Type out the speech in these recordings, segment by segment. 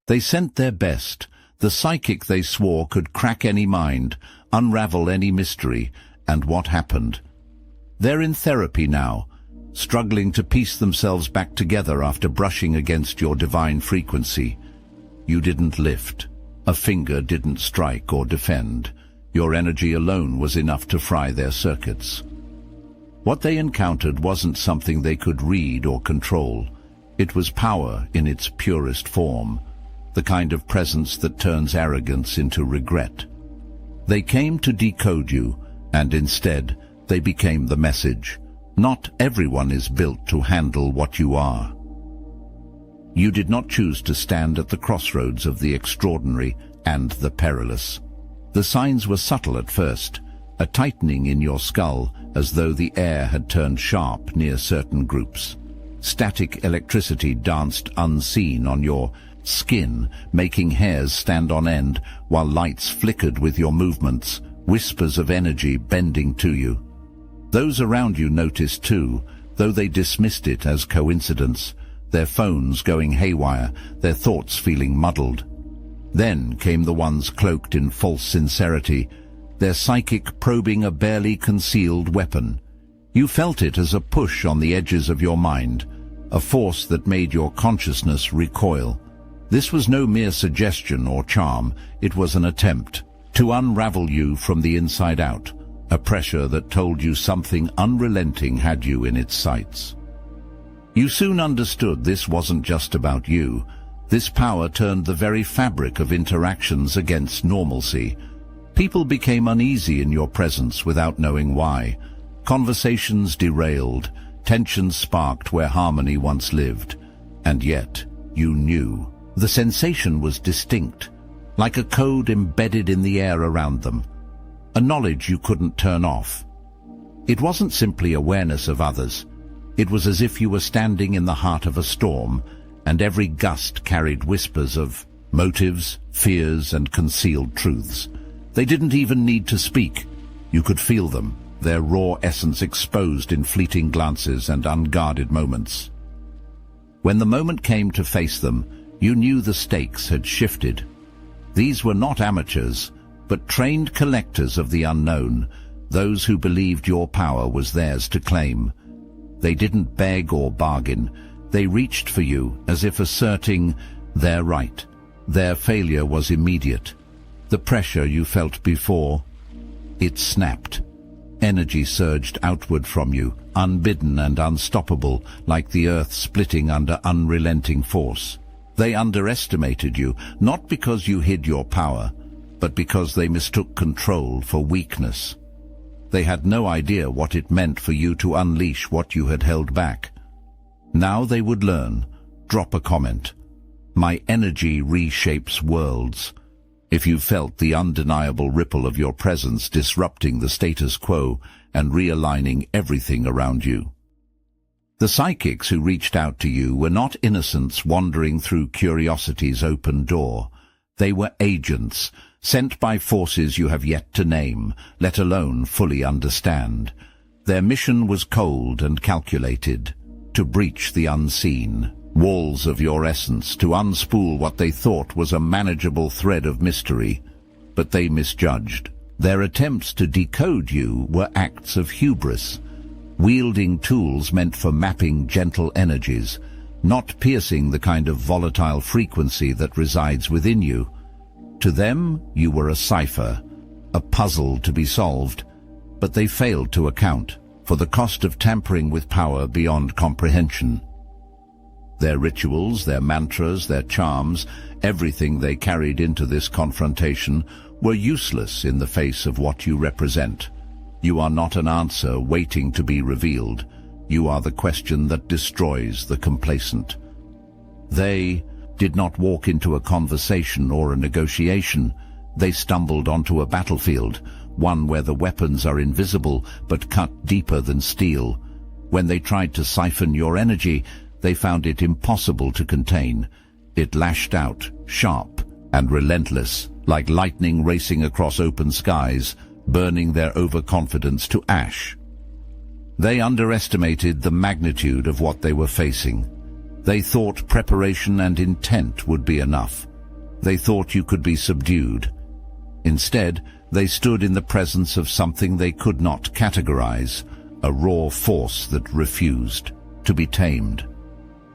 They sent their best, the psychic they swore could crack any mind, unravel any mystery, and what happened? They're in therapy now, struggling to piece themselves back together after brushing against your divine frequency. You didn't lift. A finger didn't strike or defend. Your energy alone was enough to fry their circuits. What they encountered wasn't something they could read or control. It was power in its purest form, the kind of presence that turns arrogance into regret. They came to decode you, and instead, they became the message. Not everyone is built to handle what you are. You did not choose to stand at the crossroads of the extraordinary and the perilous. The signs were subtle at first, a tightening in your skull as though the air had turned sharp near certain groups. Static electricity danced unseen on your skin, making hairs stand on end, while lights flickered with your movements, whispers of energy bending to you. Those around you noticed too, though they dismissed it as coincidence, their phones going haywire, their thoughts feeling muddled. Then came the ones cloaked in false sincerity, their psychic probing a barely concealed weapon. You felt it as a push on the edges of your mind, a force that made your consciousness recoil. This was no mere suggestion or charm, it was an attempt to unravel you from the inside out, a pressure that told you something unrelenting had you in its sights. You soon understood this wasn't just about you. This power turned the very fabric of interactions against normalcy. People became uneasy in your presence without knowing why. Conversations derailed, tensions sparked where harmony once lived. And yet, you knew. The sensation was distinct, like a code embedded in the air around them, a knowledge you couldn't turn off. It wasn't simply awareness of others. It was as if you were standing in the heart of a storm, and every gust carried whispers of motives, fears, and concealed truths. They didn't even need to speak. You could feel them, their raw essence exposed in fleeting glances and unguarded moments. When the moment came to face them, you knew the stakes had shifted. These were not amateurs, but trained collectors of the unknown, those who believed your power was theirs to claim. They didn't beg or bargain. They reached for you as if asserting their right. Their failure was immediate. The pressure you felt before, it snapped. Energy surged outward from you, unbidden and unstoppable, like the earth splitting under unrelenting force. They underestimated you, not because you hid your power, but because they mistook control for weakness. They had no idea what it meant for you to unleash what you had held back. Now they would learn. Drop a comment. My energy reshapes worlds. If you felt the undeniable ripple of your presence disrupting the status quo and realigning everything around you. The psychics who reached out to you were not innocents wandering through curiosity's open door. They were agents, sent by forces you have yet to name, let alone fully understand. Their mission was cold and calculated, to breach the unseen walls of your essence, to unspool what they thought was a manageable thread of mystery. But they misjudged. Their attempts to decode you were acts of hubris, wielding tools meant for mapping gentle energies, not piercing the kind of volatile frequency that resides within you. To them, you were a cipher, a puzzle to be solved, but they failed to account for the cost of tampering with power beyond comprehension. Their rituals, their mantras, their charms, everything they carried into this confrontation were useless in the face of what you represent. You are not an answer waiting to be revealed. You are the question that destroys the complacent. They did not walk into a conversation or a negotiation. They stumbled onto a battlefield, one where the weapons are invisible but cut deeper than steel. When they tried to siphon your energy, they found it impossible to contain. It lashed out, sharp and relentless, like lightning racing across open skies, burning their overconfidence to ash. They underestimated the magnitude of what they were facing. They thought preparation and intent would be enough, They thought you could be subdued. Instead, they stood in the presence of something they could not categorize, a raw force that refused to be tamed.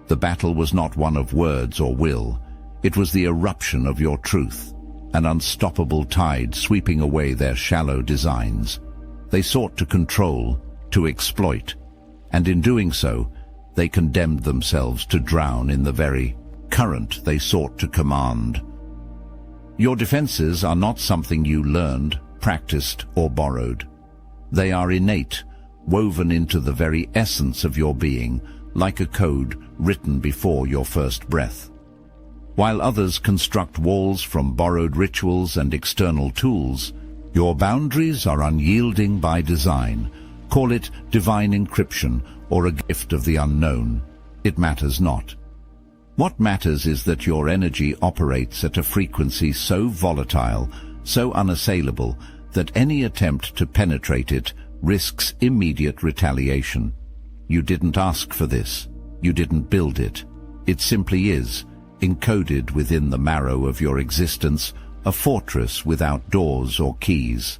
The battle was not one of words or will. It was the eruption of your truth, an unstoppable tide sweeping away their shallow designs. They sought to control, to exploit, and in doing so, they condemned themselves to drown in the very current they sought to command. Your defenses are not something you learned, practiced, or borrowed. They are innate, woven into the very essence of your being, like a code written before your first breath. While others construct walls from borrowed rituals and external tools, your boundaries are unyielding by design. Call it divine encryption or a gift of the unknown. It matters not. What matters is that your energy operates at a frequency so volatile, so unassailable, that any attempt to penetrate it risks immediate retaliation. You didn't ask for this. You didn't build it. It simply is, encoded within the marrow of your existence, a fortress without doors or keys.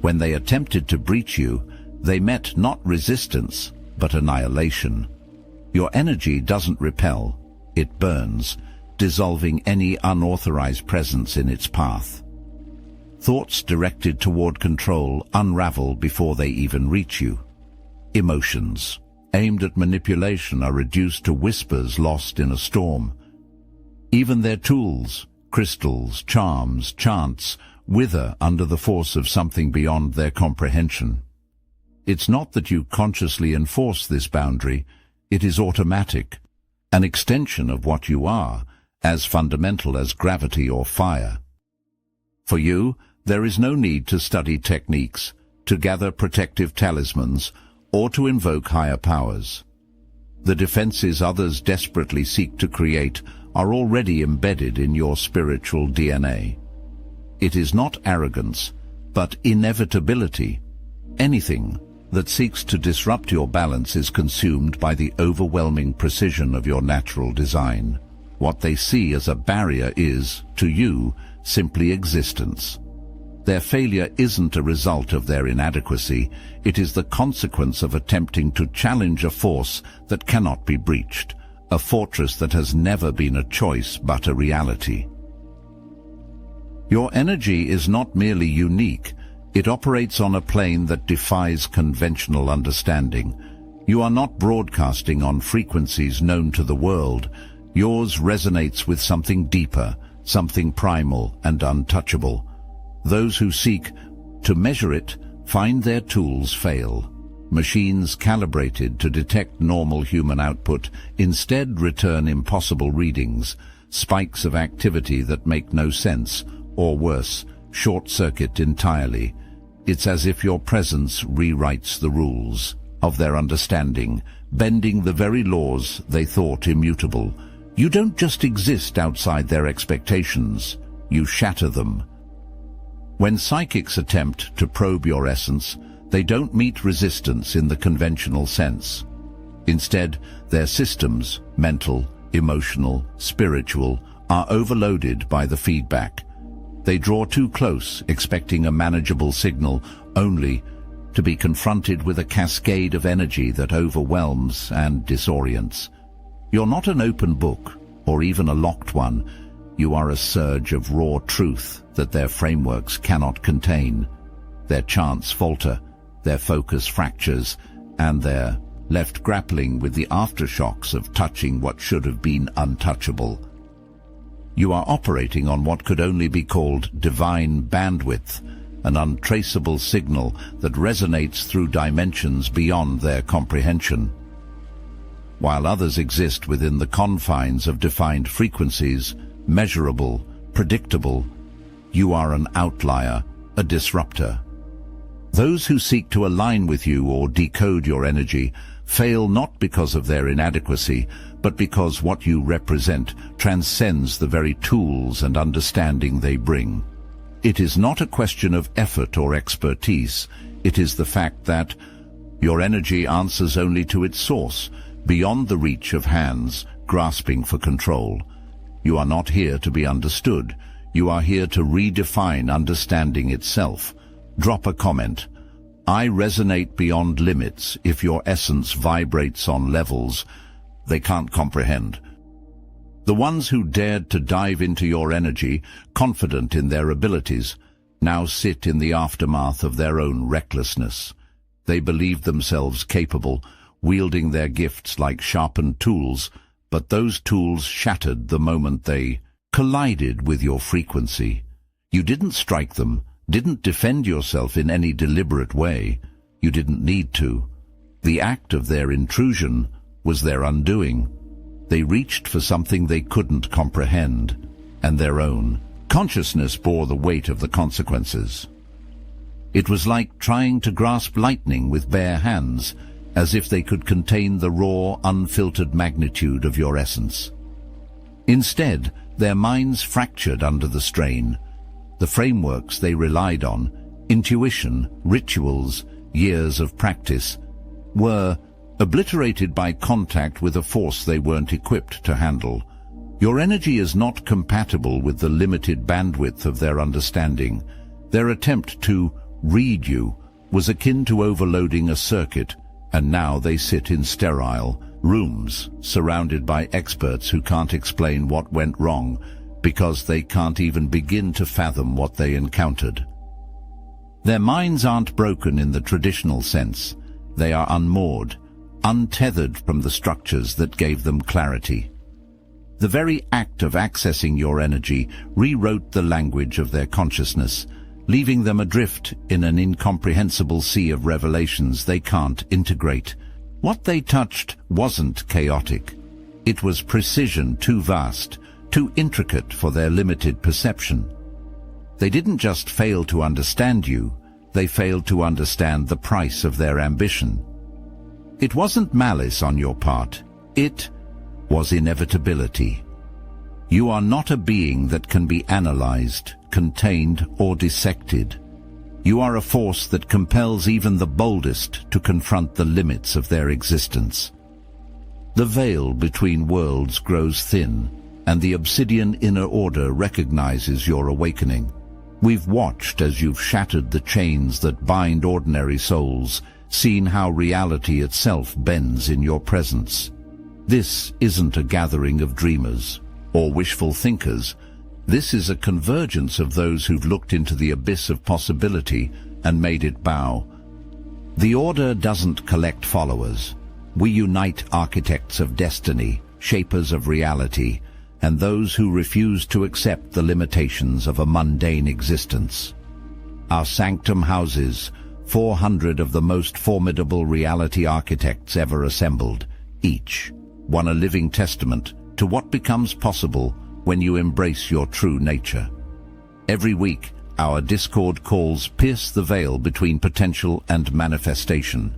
When they attempted to breach you, they met not resistance, but annihilation. Your energy doesn't repel, it burns, dissolving any unauthorized presence in its path. Thoughts directed toward control unravel before they even reach you. Emotions, aimed at manipulation, are reduced to whispers lost in a storm. Even their tools, crystals, charms, chants, wither under the force of something beyond their comprehension. It's not that you consciously enforce this boundary, it is automatic, an extension of what you are, as fundamental as gravity or fire. For you, there is no need to study techniques, to gather protective talismans, or to invoke higher powers. The defenses others desperately seek to create are already embedded in your spiritual DNA. It is not arrogance, but inevitability. Anything that seeks to disrupt your balance is consumed by the overwhelming precision of your natural design. What they see as a barrier is, to you, simply existence. Their failure isn't a result of their inadequacy, it is the consequence of attempting to challenge a force that cannot be breached, a fortress that has never been a choice but a reality. Your energy is not merely unique, it operates on a plane that defies conventional understanding. You are not broadcasting on frequencies known to the world. Yours resonates with something deeper, something primal and untouchable. Those who seek to measure it find their tools fail. Machines calibrated to detect normal human output instead return impossible readings, spikes of activity that make no sense, or worse, short-circuit entirely. It's as if your presence rewrites the rules of their understanding, bending the very laws they thought immutable. You don't just exist outside their expectations, you shatter them. When psychics attempt to probe your essence, they don't meet resistance in the conventional sense. Instead, their systems, mental, emotional, spiritual, are overloaded by the feedback. They draw too close, expecting a manageable signal, only to be confronted with a cascade of energy that overwhelms and disorients. You're not an open book, or even a locked one. You are a surge of raw truth that their frameworks cannot contain. Their chants falter, their focus fractures, and they're left grappling with the aftershocks of touching what should have been untouchable. You are operating on what could only be called divine bandwidth, an untraceable signal that resonates through dimensions beyond their comprehension. While others exist within the confines of defined frequencies, measurable, predictable, you are an outlier, a disruptor. Those who seek to align with you or decode your energy fail not because of their inadequacy, but because what you represent transcends the very tools and understanding they bring. It is not a question of effort or expertise, it is the fact that your energy answers only to its source, beyond the reach of hands grasping for control. You are not here to be understood. You are here to redefine understanding itself. Drop a comment. I resonate beyond limits if your essence vibrates on levels they can't comprehend. The ones who dared to dive into your energy, confident in their abilities, now sit in the aftermath of their own recklessness. They believed themselves capable, wielding their gifts like sharpened tools, but those tools shattered the moment they collided with your frequency. You didn't strike them, didn't defend yourself in any deliberate way. You didn't need to. The act of their intrusion was their undoing. They reached for something they couldn't comprehend, and their own consciousness bore the weight of the consequences. It was like trying to grasp lightning with bare hands, as if they could contain the raw, unfiltered magnitude of your essence. Instead, their minds fractured under the strain. The frameworks they relied on, intuition, rituals, years of practice, were obliterated by contact with a force they weren't equipped to handle. Your energy is not compatible with the limited bandwidth of their understanding. Their attempt to read you was akin to overloading a circuit, and now they sit in sterile rooms, surrounded by experts who can't explain what went wrong, because they can't even begin to fathom what they encountered. Their minds aren't broken in the traditional sense. They are unmoored, untethered from the structures that gave them clarity. The very act of accessing your energy rewrote the language of their consciousness, leaving them adrift in an incomprehensible sea of revelations they can't integrate. What they touched wasn't chaotic. It was precision too vast, too intricate for their limited perception. They didn't just fail to understand you, they failed to understand the price of their ambition. It wasn't malice on your part, it was inevitability. You are not a being that can be analyzed, contained, or dissected. You are a force that compels even the boldest to confront the limits of their existence. The veil between worlds grows thin, and the obsidian inner order recognizes your awakening. We've watched as you've shattered the chains that bind ordinary souls, seen how reality itself bends in your presence. This isn't a gathering of dreamers or wishful thinkers. This is a convergence of those who've looked into the abyss of possibility and made it bow. The Order doesn't collect followers. We unite architects of destiny, shapers of reality, and those who refuse to accept the limitations of a mundane existence. Our sanctum houses 400 of the most formidable reality architects ever assembled, each one a living testament to what becomes possible when you embrace your true nature. Every week, our Discord calls pierce the veil between potential and manifestation.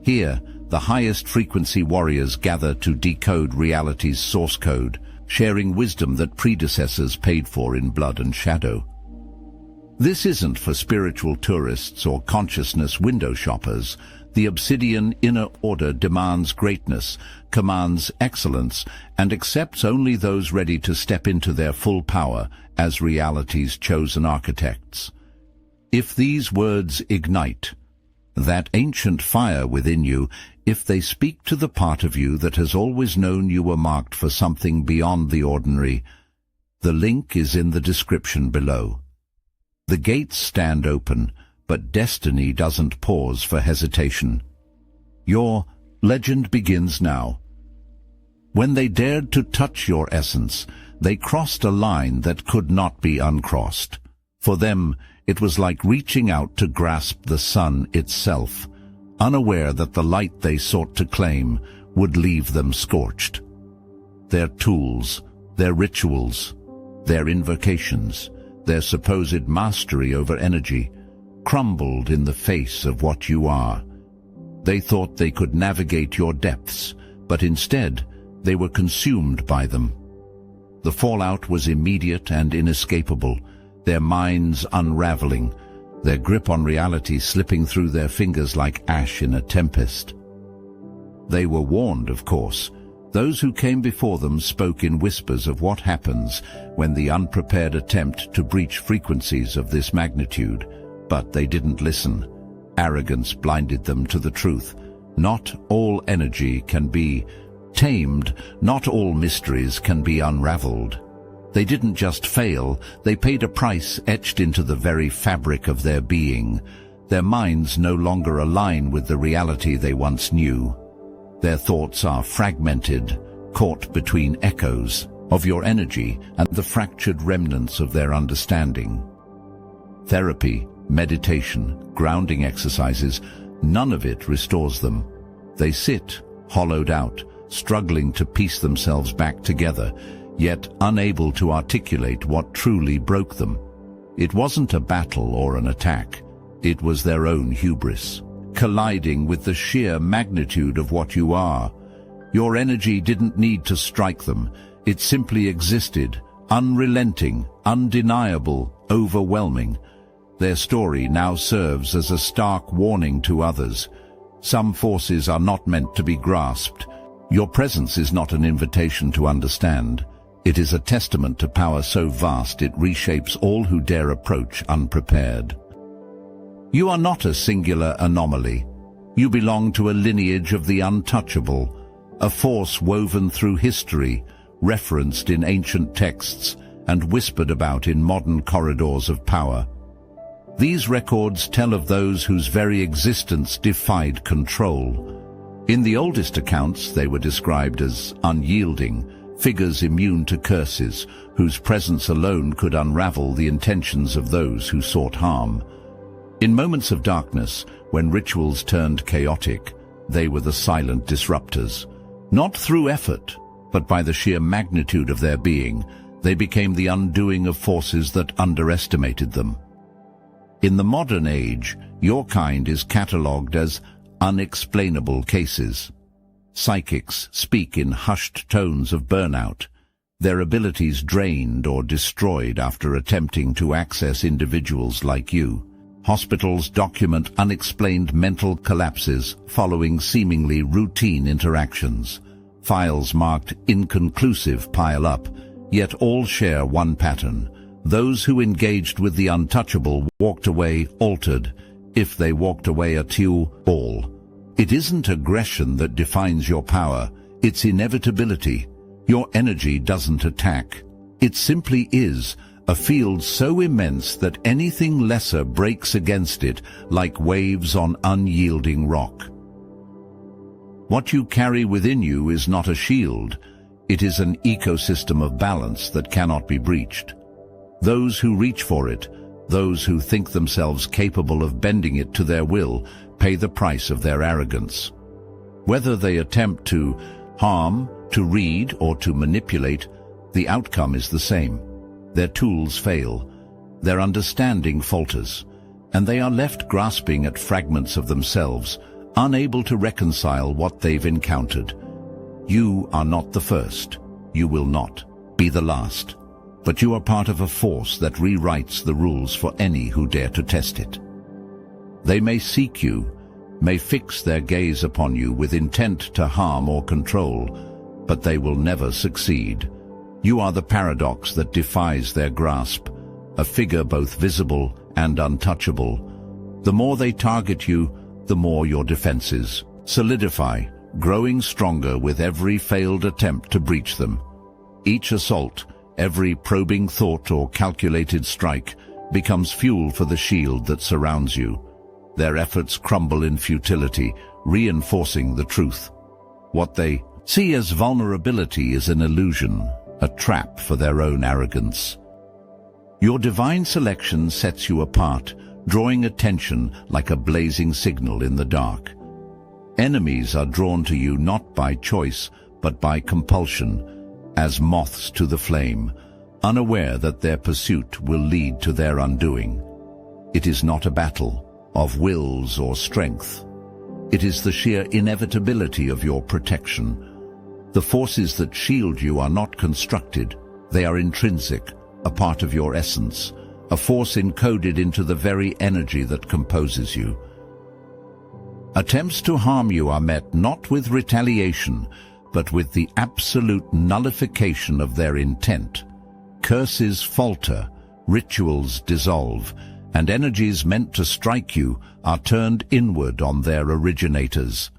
Here, the highest frequency warriors gather to decode reality's source code, sharing wisdom that predecessors paid for in blood and shadow. This isn't for spiritual tourists or consciousness window shoppers. The Obsidian Inner Order demands greatness, commands excellence, and accepts only those ready to step into their full power as reality's chosen architects. If these words ignite that ancient fire within you, if they speak to the part of you that has always known you were marked for something beyond the ordinary, the link is in the description below. The gates stand open, but destiny doesn't pause for hesitation. Your legend begins now. When they dared to touch your essence, they crossed a line that could not be uncrossed. For them, it was like reaching out to grasp the sun itself, unaware that the light they sought to claim would leave them scorched. Their tools, their rituals, their invocations, their supposed mastery over energy, crumbled in the face of what you are. They thought they could navigate your depths, but instead they were consumed by them. The fallout was immediate and inescapable, their minds unraveling, their grip on reality slipping through their fingers like ash in a tempest. They were warned, of course. Those who came before them spoke in whispers of what happens when the unprepared attempt to breach frequencies of this magnitude, but they didn't listen. Arrogance blinded them to the truth. Not all energy can be tamed, not all mysteries can be unraveled. They didn't just fail, they paid a price etched into the very fabric of their being. Their minds no longer align with the reality they once knew. Their thoughts are fragmented, caught between echoes of your energy and the fractured remnants of their understanding. Therapy, meditation, grounding exercises, none of it restores them. They sit, hollowed out, struggling to piece themselves back together, yet unable to articulate what truly broke them. It wasn't a battle or an attack. It was their own hubris, colliding with the sheer magnitude of what you are. Your energy didn't need to strike them. It simply existed, unrelenting, undeniable, overwhelming. Their story now serves as a stark warning to others. Some forces are not meant to be grasped. Your presence is not an invitation to understand. It is a testament to power so vast it reshapes all who dare approach unprepared. You are not a singular anomaly. You belong to a lineage of the untouchable, a force woven through history, referenced in ancient texts, and whispered about in modern corridors of power. These records tell of those whose very existence defied control. In the oldest accounts, they were described as unyielding, figures immune to curses, whose presence alone could unravel the intentions of those who sought harm. In moments of darkness, when rituals turned chaotic, they were the silent disruptors. Not through effort, but by the sheer magnitude of their being, they became the undoing of forces that underestimated them. In the modern age, your kind is catalogued as unexplainable cases. Psychics speak in hushed tones of burnout, their abilities drained or destroyed after attempting to access individuals like you. Hospitals document unexplained mental collapses following seemingly routine interactions. Files marked inconclusive pile up, yet all share one pattern. Those who engaged with the untouchable walked away altered, if they walked away at all. It isn't aggression that defines your power, it's inevitability. Your energy doesn't attack. It simply is, a field so immense that anything lesser breaks against it like waves on unyielding rock. What you carry within you is not a shield. It is an ecosystem of balance that cannot be breached. Those who reach for it, those who think themselves capable of bending it to their will, pay the price of their arrogance. Whether they attempt to harm, to read, or to manipulate, the outcome is the same. Their tools fail, their understanding falters, and they are left grasping at fragments of themselves, unable to reconcile what they've encountered. You are not the first. You will not be the last. But you are part of a force that rewrites the rules for any who dare to test it. They may seek you, may fix their gaze upon you with intent to harm or control, but they will never succeed. You are the paradox that defies their grasp, a figure both visible and untouchable. The more they target you, the more your defenses solidify, growing stronger with every failed attempt to breach them. Each assault, every probing thought or calculated strike, becomes fuel for the shield that surrounds you. Their efforts crumble in futility, reinforcing the truth. What they see as vulnerability is an illusion, a trap for their own arrogance. Your divine selection sets you apart, drawing attention like a blazing signal in the dark. Enemies are drawn to you not by choice, but by compulsion, as moths to the flame, unaware that their pursuit will lead to their undoing. It is not a battle of wills or strength. It is the sheer inevitability of your protection. The forces that shield you are not constructed, they are intrinsic, a part of your essence, a force encoded into the very energy that composes you. Attempts to harm you are met not with retaliation, but with the absolute nullification of their intent. Curses falter, rituals dissolve, and energies meant to strike you are turned inward on their originators.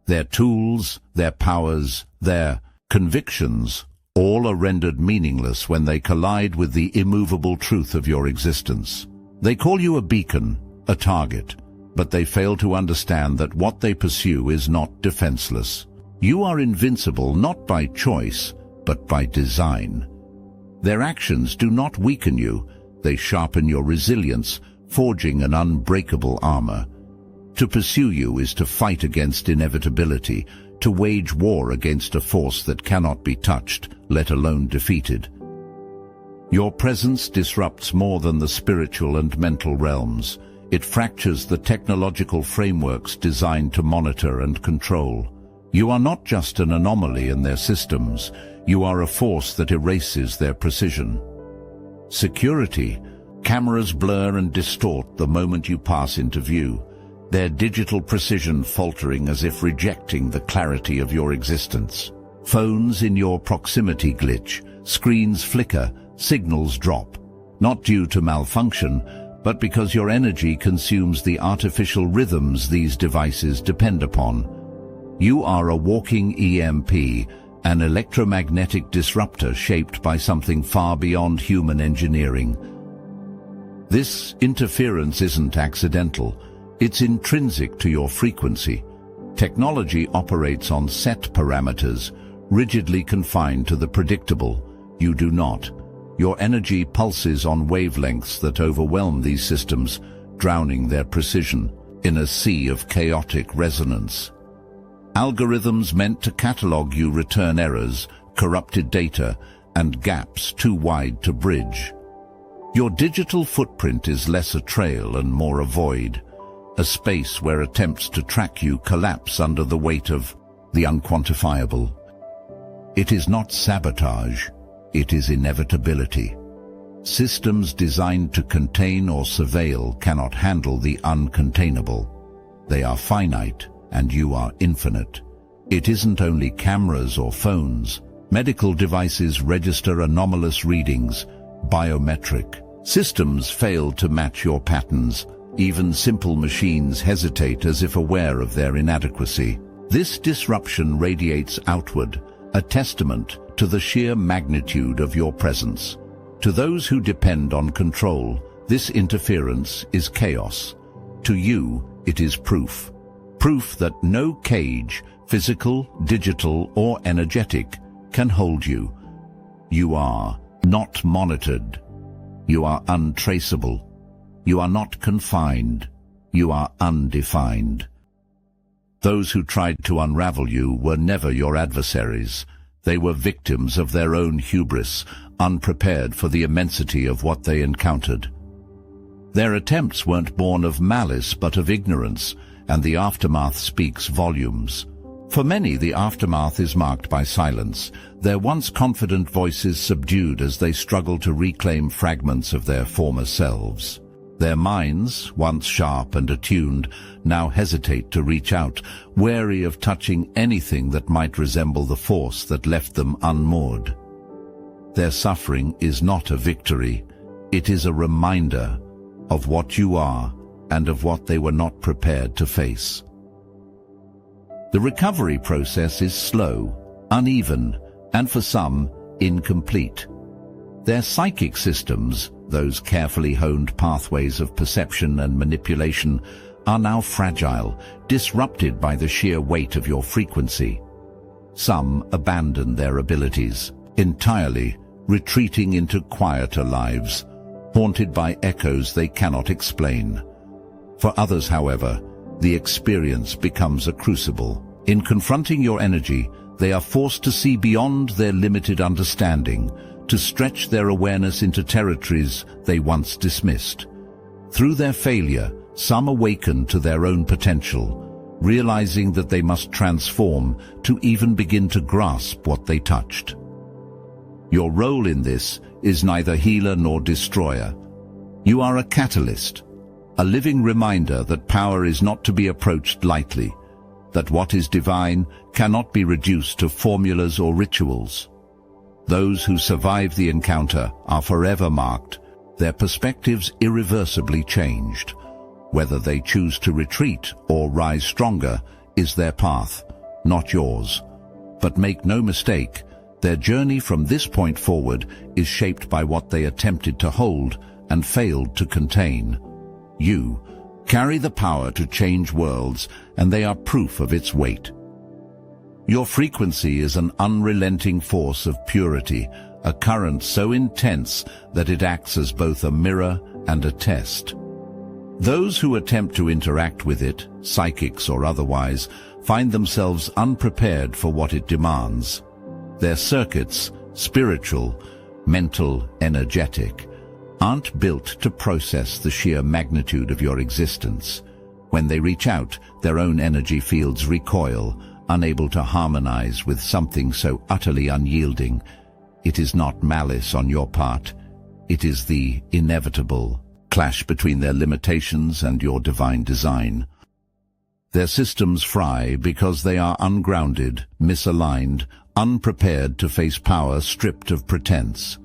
Their tools, their powers, their convictions, all are rendered meaningless when they collide with the immovable truth of your existence. They call you a beacon, a target, but they fail to understand that what they pursue is not defenseless. You are invincible not by choice, but by design. Their actions do not weaken you, they sharpen your resilience, forging an unbreakable armor. To pursue you is to fight against inevitability, to wage war against a force that cannot be touched, let alone defeated. Your presence disrupts more than the spiritual and mental realms. It fractures the technological frameworks designed to monitor and control. You are not just an anomaly in their systems, you are a force that erases their precision. Security. Cameras blur and distort the moment you pass into view, their digital precision faltering as if rejecting the clarity of your existence. Phones in your proximity glitch, screens flicker, signals drop, not due to malfunction, but because your energy consumes the artificial rhythms these devices depend upon. You are a walking EMP, an electromagnetic disruptor shaped by something far beyond human engineering. This interference isn't accidental. It's intrinsic to your frequency. Technology operates on set parameters, rigidly confined to the predictable. You do not. Your energy pulses on wavelengths that overwhelm these systems, drowning their precision in a sea of chaotic resonance. Algorithms meant to catalog you return errors, corrupted data, and gaps too wide to bridge. Your digital footprint is less a trail and more a void, a space where attempts to track you collapse under the weight of the unquantifiable. It is not sabotage, it is inevitability. Systems designed to contain or surveil cannot handle the uncontainable. They are finite, and you are infinite. It isn't only cameras or phones. Medical devices register anomalous readings, biometric. Systems fail to match your patterns. Even simple machines hesitate as if aware of their inadequacy. This disruption radiates outward, a testament to the sheer magnitude of your presence. To those who depend on control, this interference is chaos. To you, it is proof. Proof that no cage, physical, digital, or energetic, can hold you. You are not monitored. You are untraceable. You are not confined. You are undefined. Those who tried to unravel you were never your adversaries. They were victims of their own hubris, unprepared for the immensity of what they encountered. Their attempts weren't born of malice but of ignorance, and the aftermath speaks volumes. For many, the aftermath is marked by silence, their once confident voices subdued as they struggle to reclaim fragments of their former selves. Their minds, once sharp and attuned, now hesitate to reach out, wary of touching anything that might resemble the force that left them unmoored. Their suffering is not a victory. It is a reminder of what you are and of what they were not prepared to face. The recovery process is slow, uneven, and for some, incomplete. Their psychic systems, those carefully honed pathways of perception and manipulation, are now fragile, disrupted by the sheer weight of your frequency. Some abandon their abilities entirely, retreating into quieter lives, haunted by echoes they cannot explain. For others, however, the experience becomes a crucible. In confronting your energy, they are forced to see beyond their limited understanding, to stretch their awareness into territories they once dismissed. Through their failure, some awaken to their own potential, realizing that they must transform to even begin to grasp what they touched. Your role in this is neither healer nor destroyer. You are a catalyst, a living reminder that power is not to be approached lightly. that what is divine cannot be reduced to formulas or rituals. Those who survive the encounter are forever marked, their perspectives irreversibly changed. Whether they choose to retreat or rise stronger is their path, not yours. But make no mistake, their journey from this point forward is shaped by what they attempted to hold and failed to contain. You carry the power to change worlds, and they are proof of its weight. Your frequency is an unrelenting force of purity, a current so intense that it acts as both a mirror and a test. Those who attempt to interact with it, psychics or otherwise, find themselves unprepared for what it demands. Their circuits, spiritual, mental, energetic, aren't built to process the sheer magnitude of your existence. When they reach out, their own energy fields recoil, unable to harmonize with something so utterly unyielding. It is not malice on your part. It is the inevitable clash between their limitations and your divine design. Their systems fry because they are ungrounded, misaligned, unprepared to face power stripped of pretense.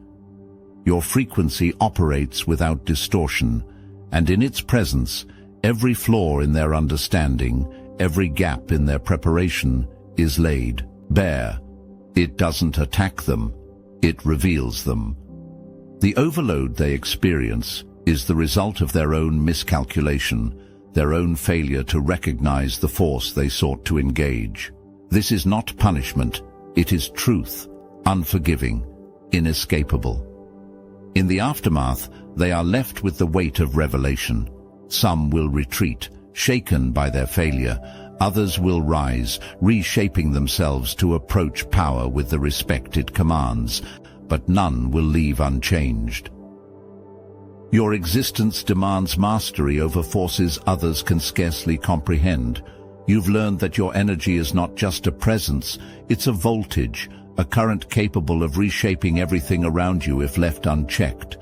Your frequency operates without distortion, and in its presence, every flaw in their understanding, every gap in their preparation is laid bare. It doesn't attack them, it reveals them. The overload they experience is the result of their own miscalculation, their own failure to recognize the force they sought to engage. This is not punishment, it is truth, unforgiving, inescapable. In the aftermath, they are left with the weight of revelation. Some will retreat, shaken by their failure. Others will rise, reshaping themselves to approach power with the respect it commands, but none will leave unchanged. Your existence demands mastery over forces others can scarcely comprehend. You've learned that your energy is not just a presence, it's a voltage, a current capable of reshaping everything around you if left unchecked.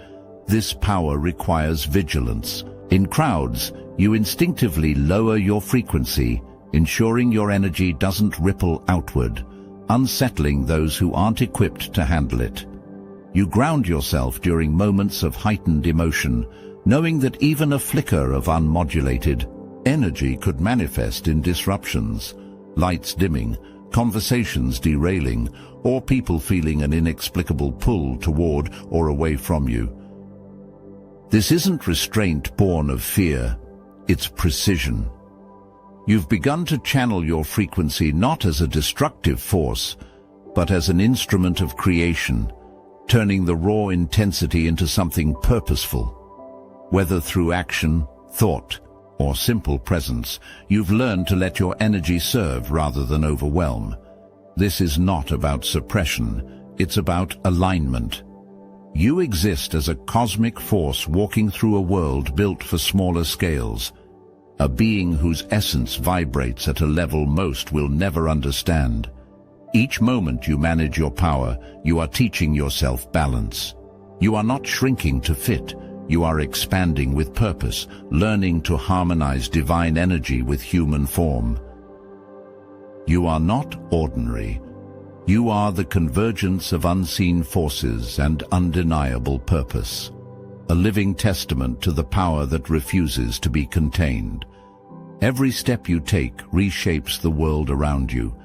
This power requires vigilance. In crowds, you instinctively lower your frequency, ensuring your energy doesn't ripple outward, unsettling those who aren't equipped to handle it. You ground yourself during moments of heightened emotion, knowing that even a flicker of unmodulated energy could manifest in disruptions, lights dimming, conversations derailing, or people feeling an inexplicable pull toward or away from you. This isn't restraint born of fear, it's precision. You've begun to channel your frequency not as a destructive force, but as an instrument of creation, turning the raw intensity into something purposeful. Whether through action, thought, or simple presence, you've learned to let your energy serve rather than overwhelm. This is not about suppression, it's about alignment. You exist as a cosmic force walking through a world built for smaller scales, a being whose essence vibrates at a level most will never understand. Each moment you manage your power, you are teaching yourself balance. You are not shrinking to fit, you are expanding with purpose, learning to harmonize divine energy with human form. You are not ordinary. You are the convergence of unseen forces and undeniable purpose, a living testament to the power that refuses to be contained. Every step you take reshapes the world around you.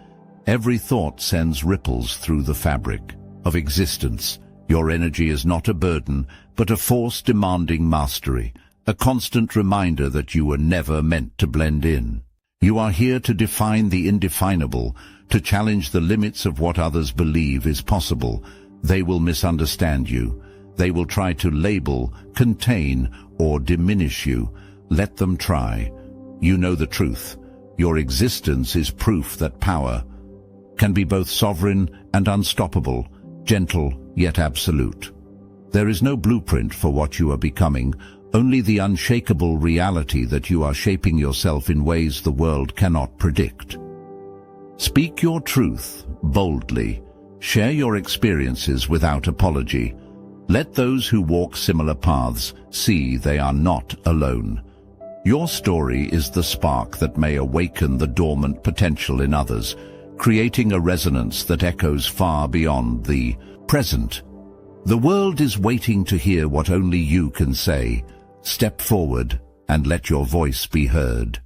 Every thought sends ripples through the fabric of existence. Your energy is not a burden, but a force demanding mastery, a constant reminder that you were never meant to blend in. You are here to define the indefinable, to challenge the limits of what others believe is possible. They will misunderstand you. They will try to label, contain, or diminish you. Let them try. You know the truth. Your existence is proof that power can be both sovereign and unstoppable, gentle yet absolute. There is no blueprint for what you are becoming, only the unshakable reality that you are shaping yourself in ways the world cannot predict. Speak your truth boldly. Share your experiences without apology. Let those who walk similar paths see they are not alone. Your story is the spark that may awaken the dormant potential in others, creating a resonance that echoes far beyond the present. The world is waiting to hear what only you can say. Step forward and let your voice be heard.